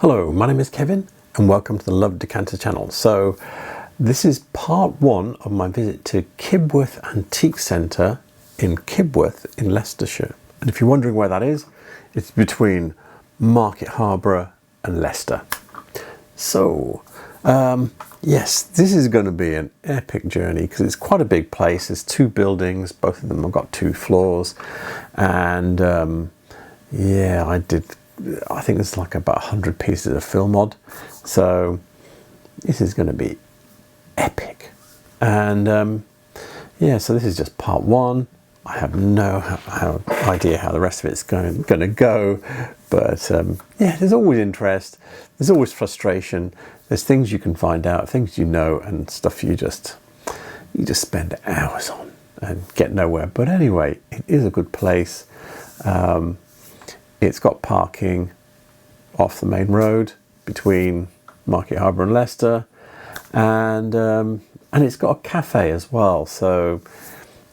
Hello, my name is Kevin and welcome to the Love Decanter channel. So this is part one of my visit to Kibworth Antiques Centre in Kibworth in Leicestershire. And if you're wondering where that is, it's between Market Harborough and Leicester. So yes, this is going to be an epic journey because it's quite a big place. There's two buildings, both of them have got 2 floors, and yeah, I think there's like about 100 pieces of film mod, so this is going to be epic. And yeah, so this is just part one. I have no idea how the rest of it's going to go, but yeah, there's always interest, there's always frustration, there's things you can find out, things you know, and stuff you just spend hours on and get nowhere. But anyway, it is a good place. It's got parking off the main road between Market Harborough and Leicester, and it's got a cafe as well. So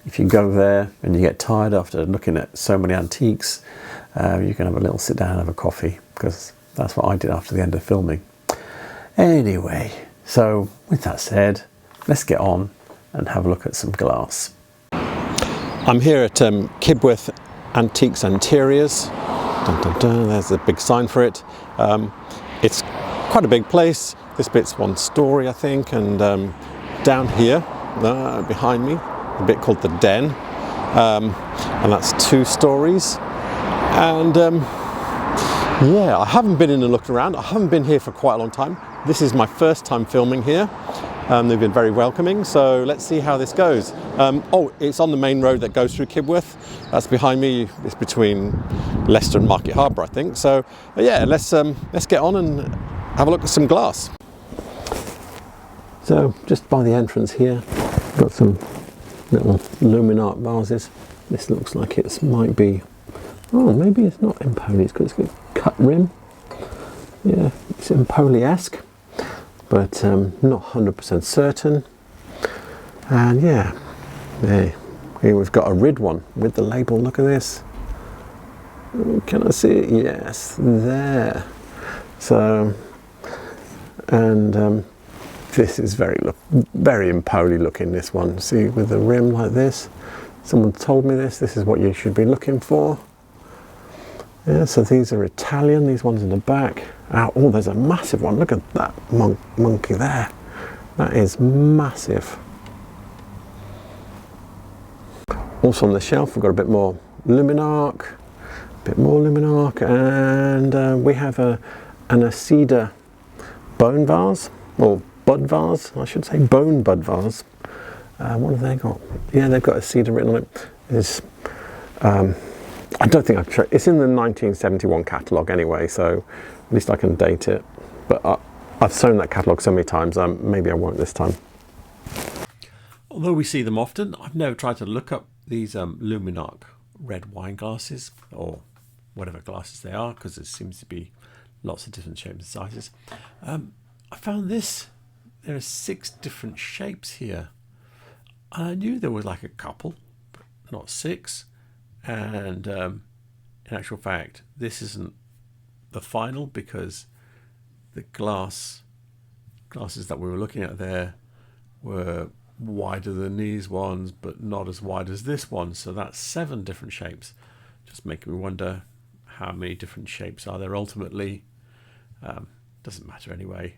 if you go there and you get tired after looking at so many antiques, you can have a little sit down and have a coffee, because that's what I did after the end of filming. Anyway, so with that said, let's get on and have a look at some glass. I'm here at Kibworth Antiques Interiors. Dun, dun, dun. There's a big sign for it. It's quite a big place. This bit's 1 story, I think, and down here behind me, a bit called the Den, and that's 2 stories. And yeah, I haven't been in and looked around. I haven't been here for quite a long time. This is my first time filming here. They've been very welcoming, so let's see how this goes. Oh, it's on the main road that goes through Kibworth. That's behind me. It's between Leicester and Market Harborough, I think. So yeah, let's get on and have a look at some glass. So just by the entrance here, got some little luminart vases. This looks like it might be, oh, maybe it's not Empoli. It's got a cut rim. Yeah, it's Empoli-esque, but not 100% certain. And yeah, here we've got a rid one with the label. Look at this. Can I see it? Yes, there. So, and this is very Empoli looking, this one. See, with the rim like this. Someone told me this is what you should be looking for. Yeah, so these are Italian, these ones in the back. Oh, there's a massive one. Look at that monkey there. That is massive. Also on the shelf, we've got a bit more luminarc, and we have an Acida bone vase, or bud vase, I should say, bone bud vase. What have they got? Yeah, they've got Acida written on it. It's, I don't think I've checked. It's in the 1971 catalogue anyway, so at least I can date it. But I've sewn that catalogue so many times, maybe I won't this time. Although we see them often, I've never tried to look up these luminarc red wine glasses, or whatever glasses they are, because there seems to be lots of different shapes and sizes. I found this. There are 6 different shapes here. I knew there was like a couple, but not 6. And in actual fact, this isn't the final, because the glasses that we were looking at there were wider than these ones, but not as wide as this one. So that's 7 different shapes. Just making me wonder how many different shapes are there ultimately. Doesn't matter anyway.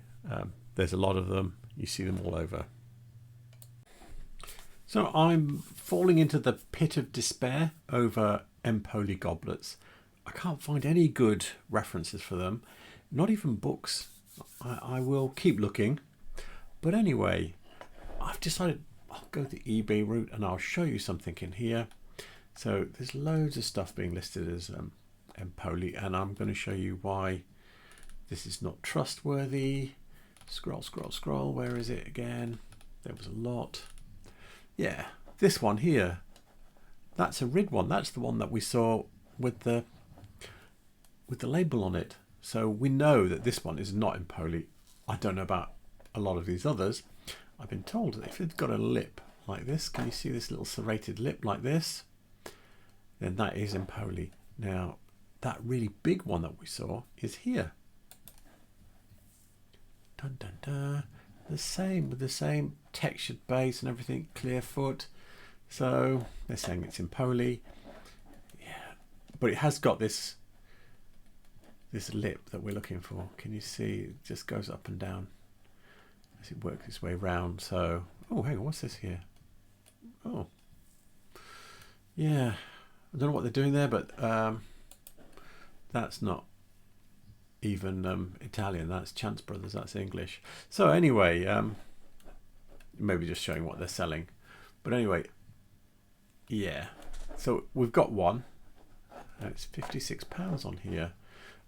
There's a lot of them. You see them all over. So I'm falling into the pit of despair over Empoli goblets. I can't find any good references for them, not even books. I will keep looking. But anyway, I've decided I'll go the eBay route and I'll show you something in here. So there's loads of stuff being listed as Empoli, and I'm going to show you why this is not trustworthy. Scroll, scroll, scroll. Where is it again? There was a lot. Yeah, this one here. That's a rid one. That's the one that we saw with the label on it. So we know that this one is not Empoli. I don't know about a lot of these others. I've been told that if it's got a lip like this, can you see this little serrated lip like this? Then that is Empoli. Now, that really big one that we saw is here. Dun, dun, dun. The same, with the same textured base and everything, clear foot. So they're saying it's in poly. Yeah, but it has got this lip that we're looking for. Can you see? It just goes up and down as it works its way round. So, oh, hang on, what's this here? Oh, yeah, I don't know what they're doing there, but that's not even Italian. That's Chance Brothers. That's English. So anyway, maybe just showing what they're selling. But anyway, yeah. So we've got one. It's £56 on here.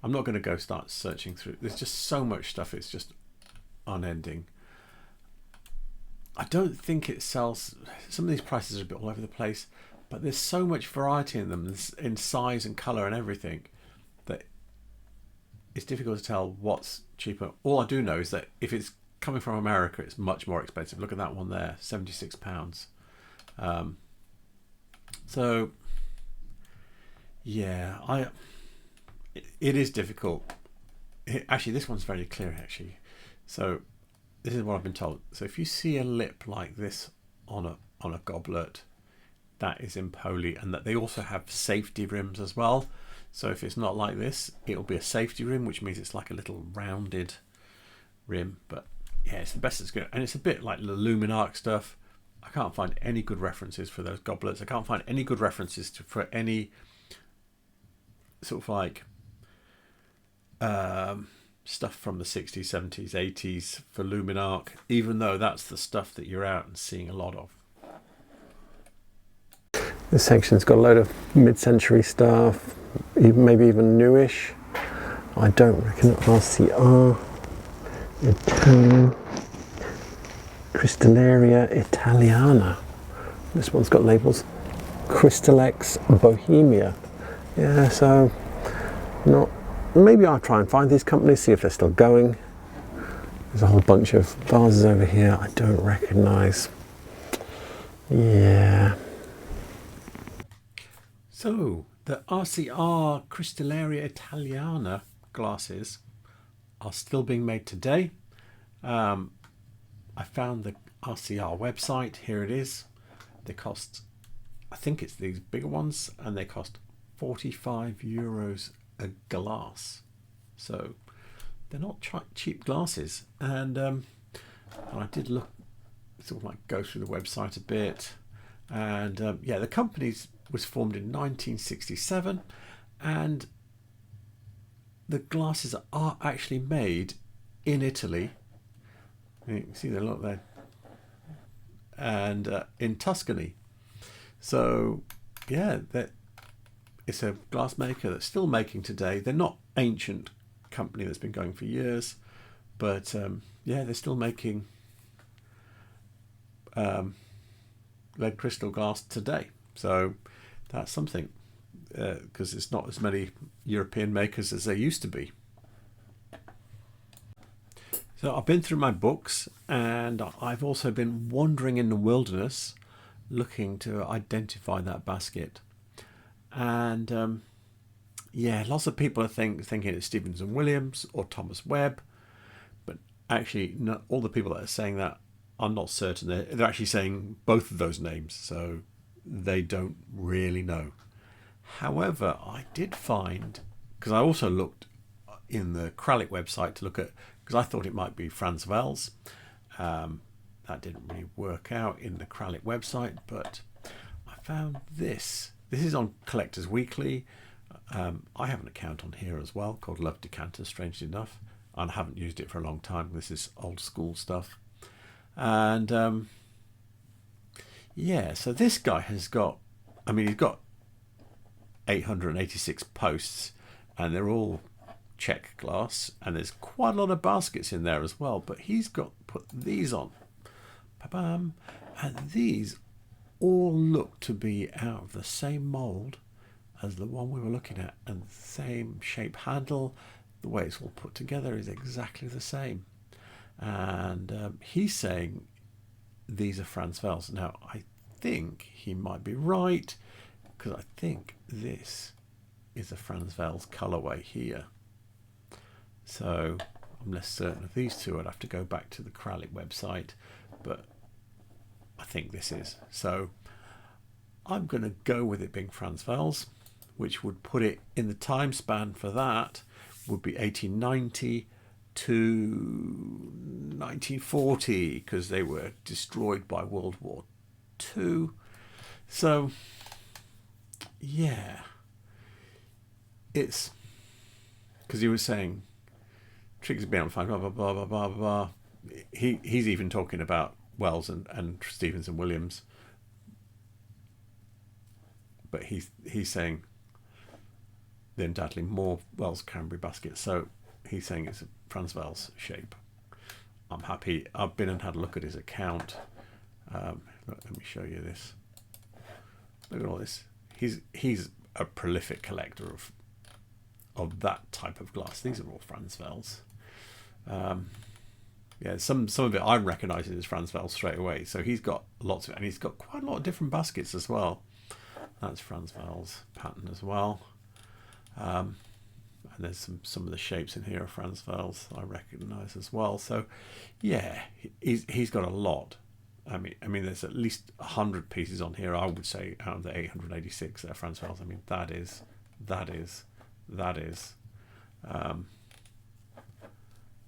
I'm not going to go start searching through. There's just so much stuff. It's just unending. I don't think it sells. Some of these prices are a bit all over the place, but there's so much variety in them, in size and colour and everything, that it's difficult to tell what's cheaper. All I do know is that if it's coming from America, it's much more expensive. Look at that one there, £76. So yeah, it is difficult. Actually, this one's very clear actually. So this is what I've been told. So if you see a lip like this on a goblet, that is in poly, and that they also have safety rims as well. So if it's not like this, it'll be a safety rim, which means it's like a little rounded rim. But yeah, it's the best it's good, and it's a bit like the Luminarc stuff. I can't find any good references for those goblets. I can't find any good references for any sort of like stuff from the 60s, 70s, 80s for Luminarc, even though that's the stuff that you're out and seeing a lot of. This section's got a load of mid-century stuff, maybe even newish. I don't reckon. RCR, Italian, Cristalleria Italiana. This one's got labels. Crystalex Bohemia. Yeah, so not. Maybe I'll try and find these companies, see if they're still going. There's a whole bunch of vases over here I don't recognise. Yeah. So the RCR Cristalleria Italiana glasses are still being made today. I found the RCR website. Here it is. They cost, I think it's these bigger ones, and they cost €45 a glass. So they're not cheap glasses. And I did look, sort of like go through the website a bit. And yeah, the company was formed in 1967, and the glasses are actually made in Italy. You can see the look there, and in Tuscany. So yeah, it's a glass maker that's still making today. They're not ancient company that's been going for years, but yeah, they're still making lead crystal glass today. So that's something, because it's not as many European makers as there used to be. So I've been through my books, and I've also been wandering in the wilderness looking to identify that basket. And yeah, lots of people are thinking it's Stevenson Williams or Thomas Webb, but actually not all the people that are saying that are not certain. They're actually saying both of those names, so they don't really know. However, I did find, because I also looked in the Kralik website to look at, because I thought it might be Franz Wels. That didn't really work out in the Kralik website, but I found this. This is on Collectors Weekly. I have an account on here as well called Love Decanters, strangely enough, and I haven't used it for a long time. This is old school stuff. And yeah, so this guy has got, I mean, he's got 886 posts, and they're all check glass, and there's quite a lot of baskets in there as well, but he's got put these on. Ba-bam. And these all look to be out of the same mould as the one we were looking at, and the same shape handle. The way it's all put together is exactly the same. And he's saying these are Franz Wels. Now I think he might be right, because I think this is a Franz Wels colourway here. So I'm less certain of these two. I'd have to go back to the Kralik website, but I think this is. So I'm going to go with it being Franz Wels, which would put it in the time span for that would be 1890 to 1940, because they were destroyed by World War II. So yeah, it's because he was saying Trinket's been on fine, blah blah blah blah blah blah. He's even talking about Wells and Stevens and Williams, but he's saying they're undoubtedly more Wells Cranberry baskets. So he's saying it's a Franz Wels shape. I'm happy. I've been and had a look at his account. Let me show you this. Look at all this. He's a prolific collector of that type of glass. These are all Franz Wels. Yeah, some of it I recognise as Franz Wels straight away. So he's got lots of it, and he's got quite a lot of different baskets as well. That's Franz Wels pattern as well. And there's some of the shapes in here are Franz Wels I recognise as well. So yeah, he's got a lot. I mean, there's at least 100 pieces on here. I would say out of the 886 that are Franz Wels. I mean, that is.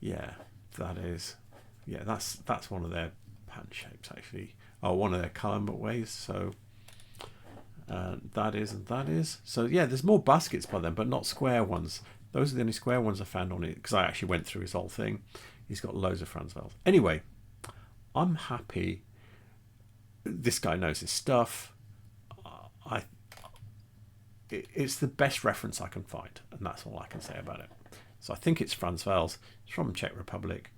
Yeah, that's one of their pattern shapes actually. Oh, one of their colorways. So that is. So yeah, there's more baskets by them, but not square ones. Those are the only square ones I found on it, because I actually went through his whole thing. He's got loads of Franz Wels. Anyway, I'm happy. This guy knows his stuff. It's the best reference I can find, and that's all I can say about it. So I think it's Franz Wels. It's from Czech Republic,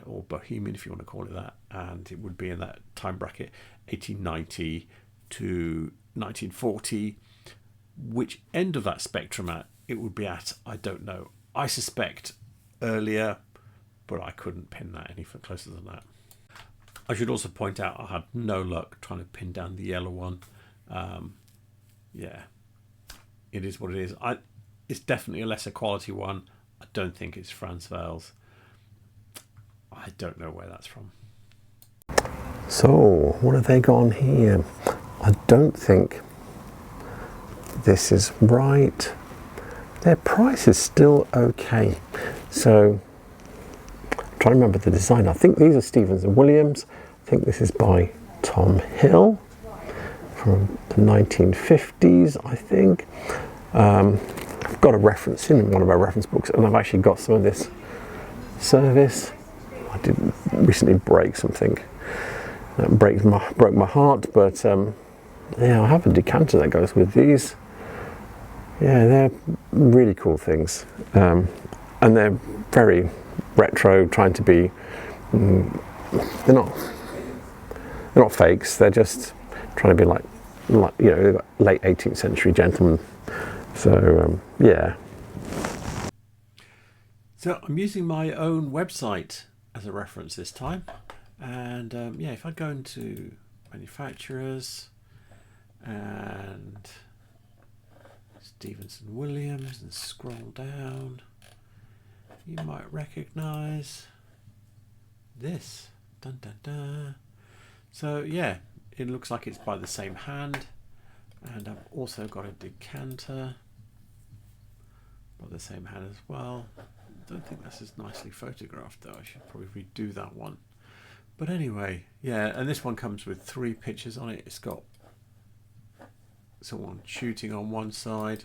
or Bohemian if you want to call it that, and it would be in that time bracket 1890 to 1940. Which end of that spectrum it would be at, I don't know. I suspect earlier, but I couldn't pin that any closer than that. I should also point out I had no luck trying to pin down the yellow one. Yeah, it is what it is. It's definitely a lesser quality one. I don't think it's Franz Wels. I don't know where that's from. So, what have they got on here? I don't think this is right. Their price is still okay. So, I'm trying to remember the design. I think these are Stevens and Williams. I think this is by Tom Hill from the 1950s, I think. I've got a reference in one of our reference books, and I've actually got some of this service. I did recently break something that broke my heart, but yeah, I have a decanter that goes with these. Yeah, they're really cool things, and they're very retro, trying to be. They're not fakes. They're just trying to be like late 18th century gentlemen. So yeah. So I'm using my own website as a reference this time, and yeah, if I go into manufacturers and Stevenson Williams and scroll down, you might recognize this. Dun, dun, dun. So yeah, it looks like it's by the same hand, and I've also got a decanter by the same hand as well. Don't think that's as nicely photographed though. I should probably redo that one. But anyway, yeah, and this one comes with 3 pictures on it. It's got someone shooting on one side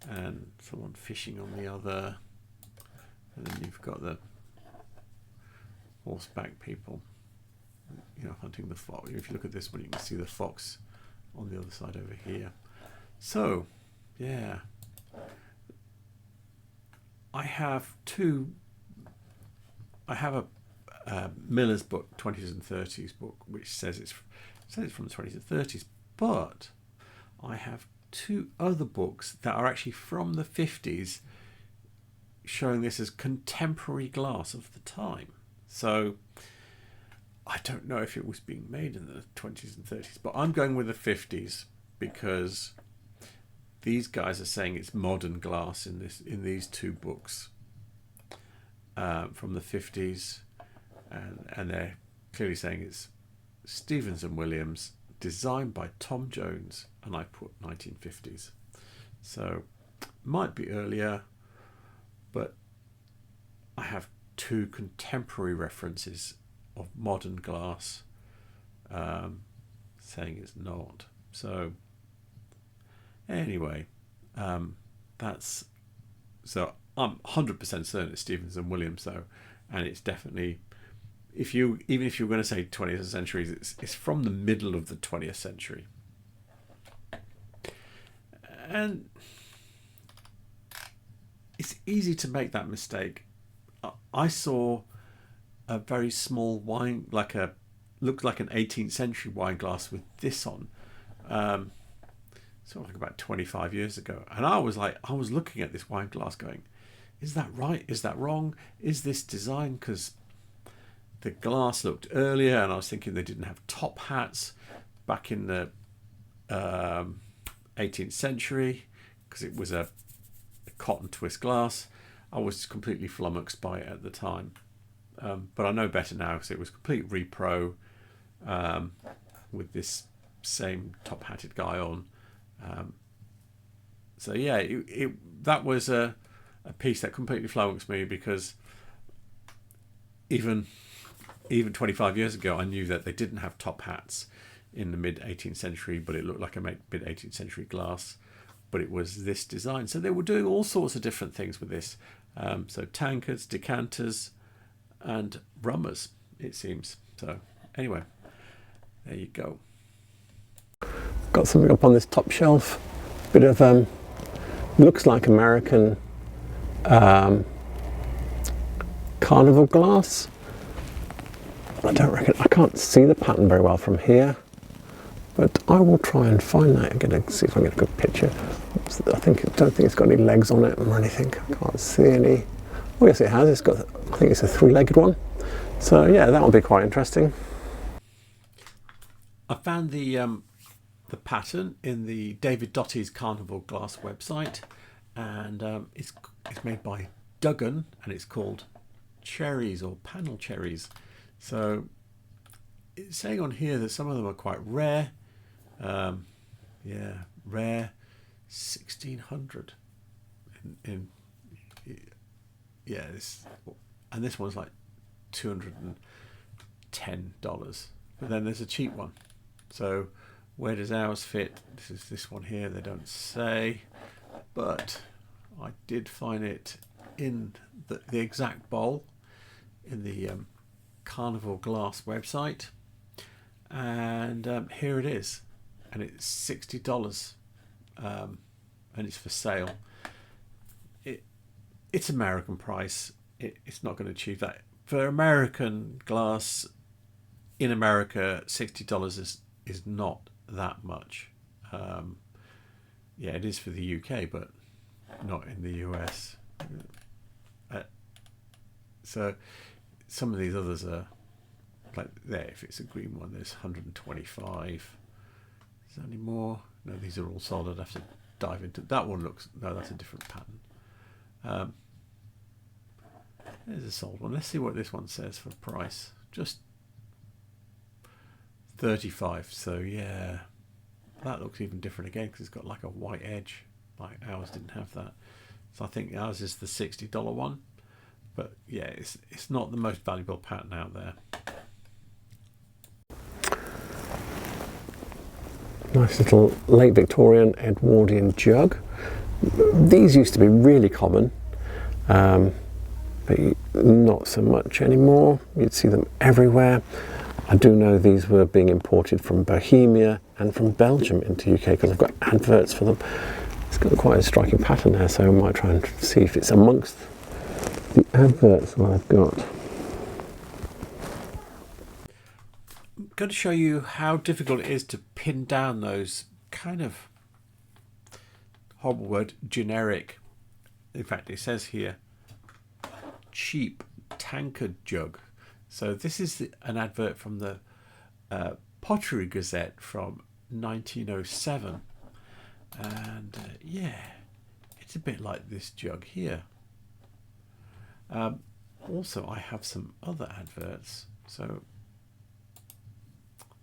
and someone fishing on the other, and then you've got the horseback people, hunting the fox. If you look at this one, you can see the fox on the other side over here. So yeah, I have a Miller's book, 20s and 30s book, which says it's from the 20s and 30s, but I have 2 other books that are actually from the 50s, showing this as contemporary glass of the time. So I don't know if it was being made in the 20s and 30s, but I'm going with the 50s because these guys are saying it's modern glass in these 2 books. from the 50s, and they're clearly saying it's Stevens and Williams, designed by Tom Jones, and I put 1950s. So might be earlier, but I have two contemporary references of modern glass saying it's not. So anyway, that's, so I'm 100% certain it's Stevens and Williams though, and it's definitely, even if you're going to say 20th century, it's from the middle of the 20th century. And it's easy to make that mistake. I saw a very small wine, looked like an 18th century wine glass with this on, sort of like about 25 years ago. And I was looking at this wine glass going, is that right? Is that wrong? Is this design? Because the glass looked earlier, and I was thinking they didn't have top hats back in the 18th century, because it was a cotton twist glass. I was completely flummoxed by it at the time, but I know better now, because it was complete repro with this same top hatted guy on. So yeah, that was a piece that completely flummoxed me, because even 25 years ago, I knew that they didn't have top hats in the mid 18th century, but it looked like a mid 18th century glass, but it was this design. So they were doing all sorts of different things with this. So tankers, decanters, and rummers, it seems. So anyway, there you go. Got something up on this top shelf, bit of looks like American Carnival Glass. I can't see the pattern very well from here, but I will try and find that and see if I can get a good picture. Don't think it's got any legs on it or anything. I can't see any. Oh yes, it has. I think it's a three-legged one. So yeah, that will be quite interesting. I found the pattern in the David Dottie's Carnival Glass website, and it's made by Duggan, and it's called Cherries, or Panel Cherries. So it's saying on here that some of them are quite rare. Rare 1600 and this one's like $210. But then there's a cheap one. So where does ours fit? This is this one here. They don't say, but I did find it in the exact bowl in the Carnival Glass website, and here it is, and it's $60, and it's for sale. It's American price. It's not going to achieve that for American glass. In America, $60 is not that much. It is for the UK, but not in the US. So some of these others are like there. If it's a green one, there's 125. Is there any more? No, these are all solid. I have to dive into that one. That's a different pattern. There's a sold one. Let's see what this one says for price. Just 35. So yeah, that looks even different again, because it's got like a white edge. Like ours didn't have that. So I think ours is the $60 one. But yeah, it's not the most valuable pattern out there. Nice little late Victorian Wardian jug. These used to be really common, but not so much anymore. You'd see them everywhere. I do know these were being imported from Bohemia and from Belgium into UK, because I've got adverts for them. It's got quite a striking pattern there, so I might try and see if it's amongst the adverts that I've got. I'm going to show you how difficult it is to pin down those kind of, horrible word, generic, in fact it says here, cheap Tanker Jug. So this is an advert from the Pottery Gazette from 1907, and it's a bit like this jug here. Also, I have some other adverts. So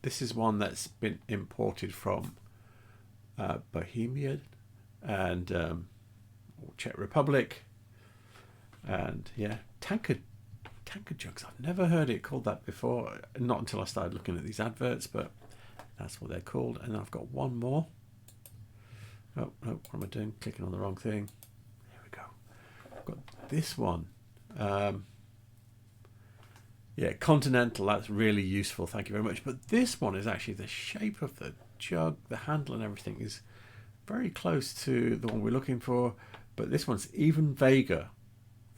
this is one that's been imported from Bohemia and Czech Republic, and yeah, Tanker Jugs. I've never heard it called that before, not until I started looking at these adverts, but that's what they're called. And I've got one more. Oh no, what am I doing? Clicking on the wrong thing. Here we go. I've got this one. Yeah, Continental, that's really useful, thank you very much. But this one is actually the shape of the jug, the handle and everything is very close to the one we're looking for, but this one's even vaguer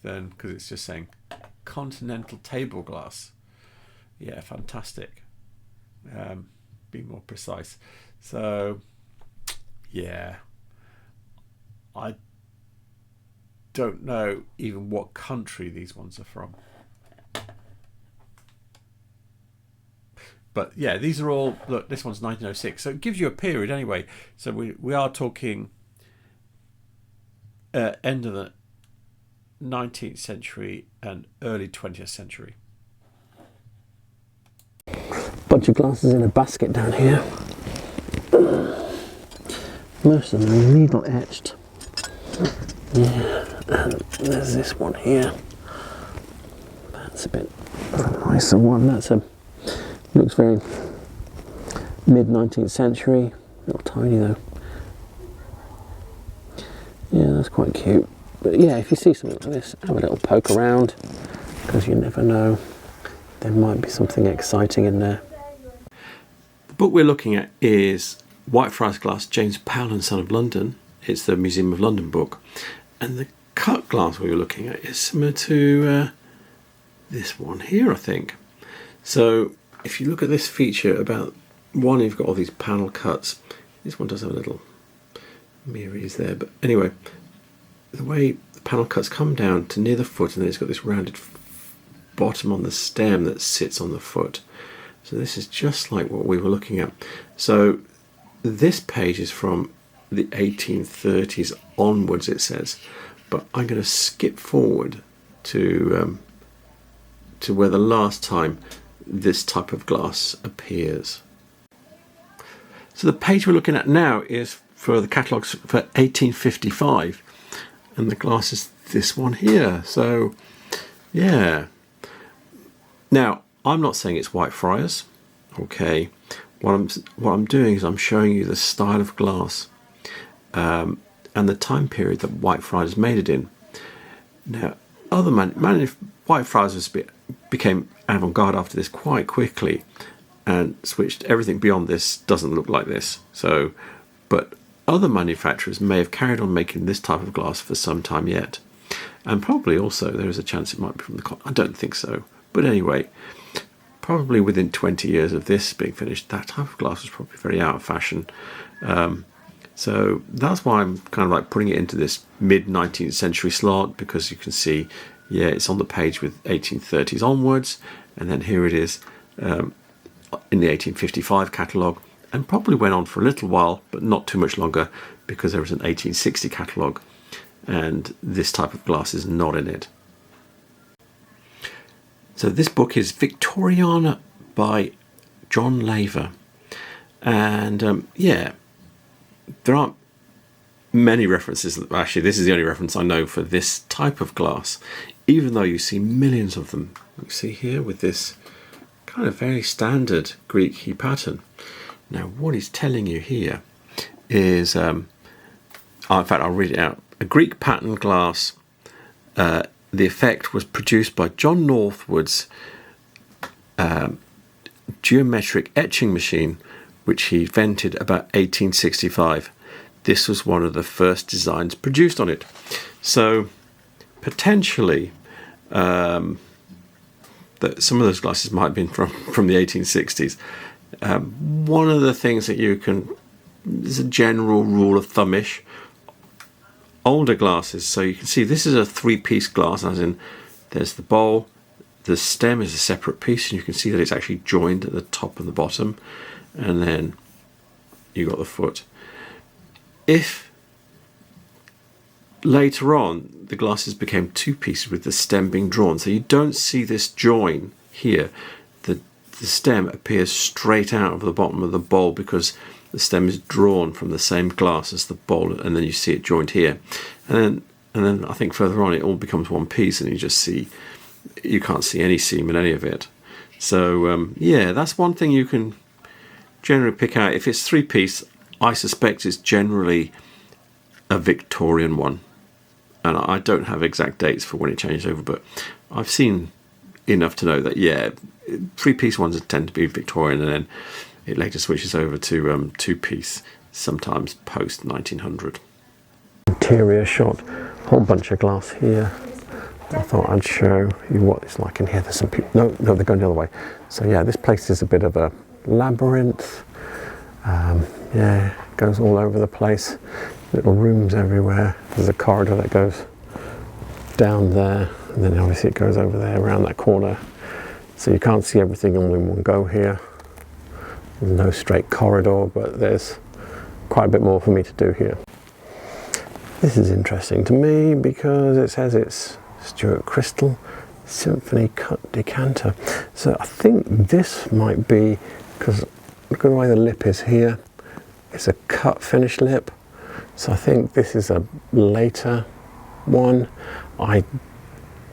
than, because it's just saying Continental table glass. Yeah, fantastic. Be more precise. So, yeah, I don't know even what country these ones are from. But yeah, these are all, look, this one's 1906. So it gives you a period anyway. So we are talking end of the 19th century and early 20th century. Bunch of glasses in a basket down here. Most of them needle etched. Yeah, and there's this one here. That's a bit nicer one. That's a, looks very mid 19th century. Not tiny though. Yeah, that's quite cute. But yeah, if you see something like this, have a little poke around, because you never know. There might be something exciting in there. The book we're looking at is Whitefriars Glass, James Powell and Son of London. It's the Museum of London book. And the cut glass we were looking at is similar to this one here, I think. So if you look at this feature, about one, you've got all these panel cuts. This one does have a little mirrors there, but anyway, the way the panel cuts come down to near the foot, and then it's got this rounded bottom on the stem that sits on the foot. So this is just like what we were looking at. So this page is from the 1830s onwards, it says, but I'm going to skip forward to where the last time this type of glass appears. So the page we're looking at now is for the catalogues for 1855, and the glass is this one here. So yeah, now I'm not saying it's Whitefriars, okay. What I'm doing is I'm showing you the style of glass and the time period that Whitefriars made it in. Now, other Whitefriars became avant-garde after this quite quickly, and switched everything beyond this doesn't look like this. So, but other manufacturers may have carried on making this type of glass for some time yet, and probably also there is a chance it might be from the. I don't think so, but anyway, probably within 20 years of this being finished, that type of glass was probably very out of fashion. So that's why I'm kind of like putting it into this mid 19th century slot, because you can see, yeah, it's on the page with 1830s onwards, and then here it is in the 1855 catalogue, and probably went on for a little while, but not too much longer, because there was an 1860 catalogue, and this type of glass is not in it. So this book is Victoriana by John Laver, and yeah, there aren't many references. Actually, this is the only reference I know for this type of glass, even though you see millions of them. You see here with this kind of very standard Greek key pattern. Now, what he's telling you here is, in fact, I'll read it out. A Greek pattern glass. The effect was produced by John Northwood's geometric etching machine, which he invented about 1865. This was one of the first designs produced on it. So potentially some of those glasses might have been from the 1860s. One of the things that you can, is a general rule of thumbish, older glasses, so you can see this is a three-piece glass, as in there's the bowl, the stem is a separate piece, and you can see that it's actually joined at the top and the bottom, and then you got the foot. If later on, the glasses became two pieces with the stem being drawn. So you don't see this join here. The stem appears straight out of the bottom of the bowl because the stem is drawn from the same glass as the bowl, and then you see it joined here. And then I think further on it all becomes one piece, and you can't see any seam in any of it. So yeah, that's one thing you can generally pick out. If it's three-piece, I suspect it's generally a Victorian one. And I don't have exact dates for when it changed over, but I've seen enough to know that, yeah, three-piece ones tend to be Victorian, and then it later switches over to two-piece, sometimes post-1900. Interior shot, whole bunch of glass here. I thought I'd show you what it's like in here. There's some people, no, they're going the other way. So yeah, this place is a bit of a labyrinth. Yeah, it goes all over the place. Little rooms everywhere. There's a corridor that goes down there, and then obviously it goes over there around that corner. So you can't see everything in one go here. There's no straight corridor, but there's quite a bit more for me to do here. This is interesting to me because it says it's Stuart Crystal Symphony cut decanter. So I think this might be, because look at the way the lip is here. It's a cut finish lip. So I think this is a later one. I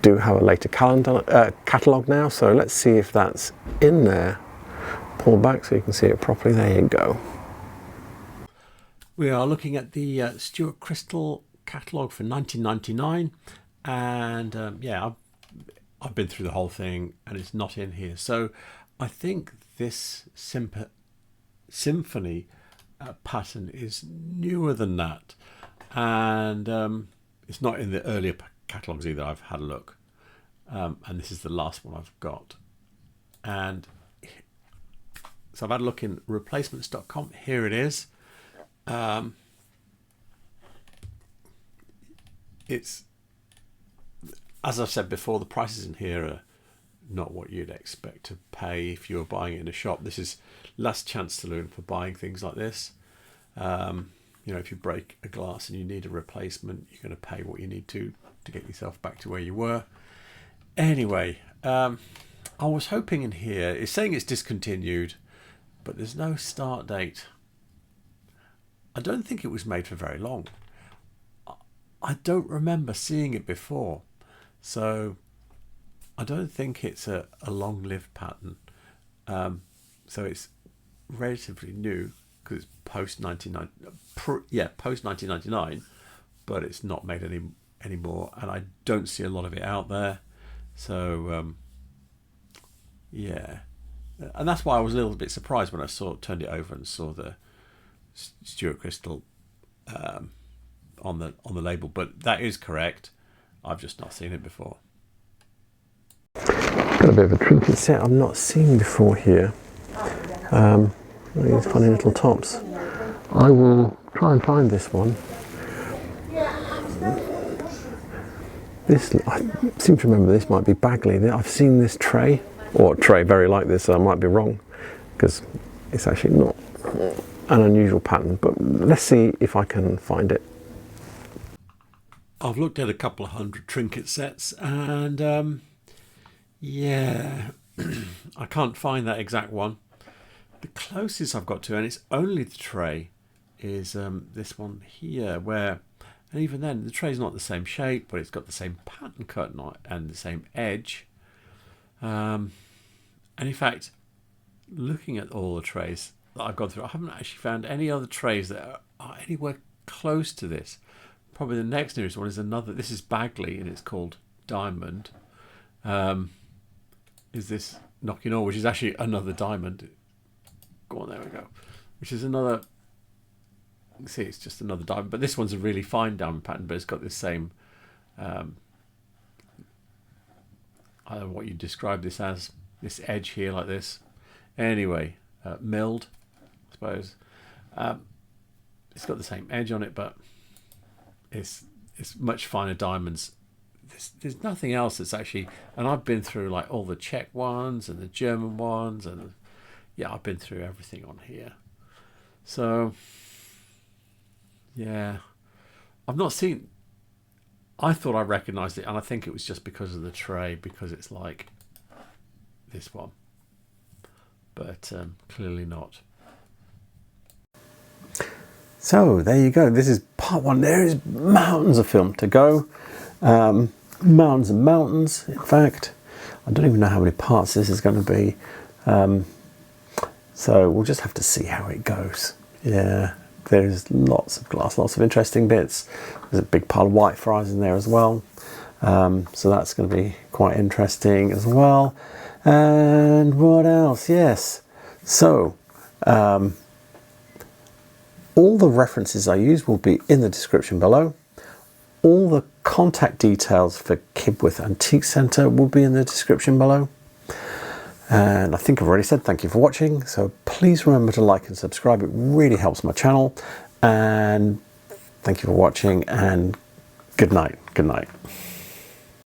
do have a later catalogue now, so let's see if that's in there. Pull back so you can see it properly. There you go. We are looking at the Stuart Crystal catalogue for 1999, and yeah, I've been through the whole thing, and it's not in here. So I think this symphony pattern is newer than that, and it's not in the earlier catalogues either. I've had a look, and this is the last one I've got. And so I've had a look in replacements.com. Here it is. It's, as I've said before, the prices in here are not what you'd expect to pay if you were buying it in a shop. This is last chance saloon for buying things like this. You know, if you break a glass and you need a replacement, you're going to pay what you need to get yourself back to where you were. Anyway, I was hoping in here, it's saying it's discontinued, but there's no start date. I don't think it was made for very long. I don't remember seeing it before. So I don't think it's a long-lived pattern. So it's relatively new because it's post 1999, but it's not made anymore, and I don't see a lot of it out there. So yeah, and that's why I was a little bit surprised when I turned it over and saw the Stuart Crystal on the label. But that is correct. I've just not seen it before. Got a bit of a trinket set I've not seen before here. These funny little tops. I will try and find this one. This, I seem to remember this might be Bagley. I've seen this tray, or a tray very like this, so I might be wrong, because it's actually not an unusual pattern, but let's see if I can find it. I've looked at a couple of hundred trinket sets, and yeah, I can't find that exact one. The closest I've got to, and it's only the tray, is this one here, where, and even then, the tray's not the same shape, but it's got the same pattern cut and the same edge. And in fact, looking at all the trays that I've gone through, I haven't actually found any other trays that are anywhere close to this. Probably the next nearest one is another. This is Bagley, and it's called Diamond. Is this Knocking All, which is actually another diamond. Go on, there we go. Which is another. You can see it's just another diamond, but this one's a really fine diamond pattern, but it's got this same. I don't know what you describe this as. This edge here, like this. Anyway, milled, I suppose. It's got the same edge on it, but it's much finer diamonds. There's nothing else that's actually, and I've been through like all the Czech ones and the German ones, and yeah, I've been through everything on here. So yeah, I've not seen I thought I recognised it, and I think it was just because of the tray, because it's like this one, but clearly not. So there you go. This is part one. There is mountains of film to go. Mountains and mountains, in fact. I don't even know how many parts this is going to be. So we'll just have to see how it goes. Yeah, there's lots of glass, lots of interesting bits. There's a big pile of Whitefriars in there as well. So that's going to be quite interesting as well. And what else? Yes. So all the references I use will be in the description below. All the contact details for Kibworth Antiques Centre will be in the description below. And I think I've already said thank you for watching, so please remember to like and subscribe. It really helps my channel. And thank you for watching, and good night. Good night.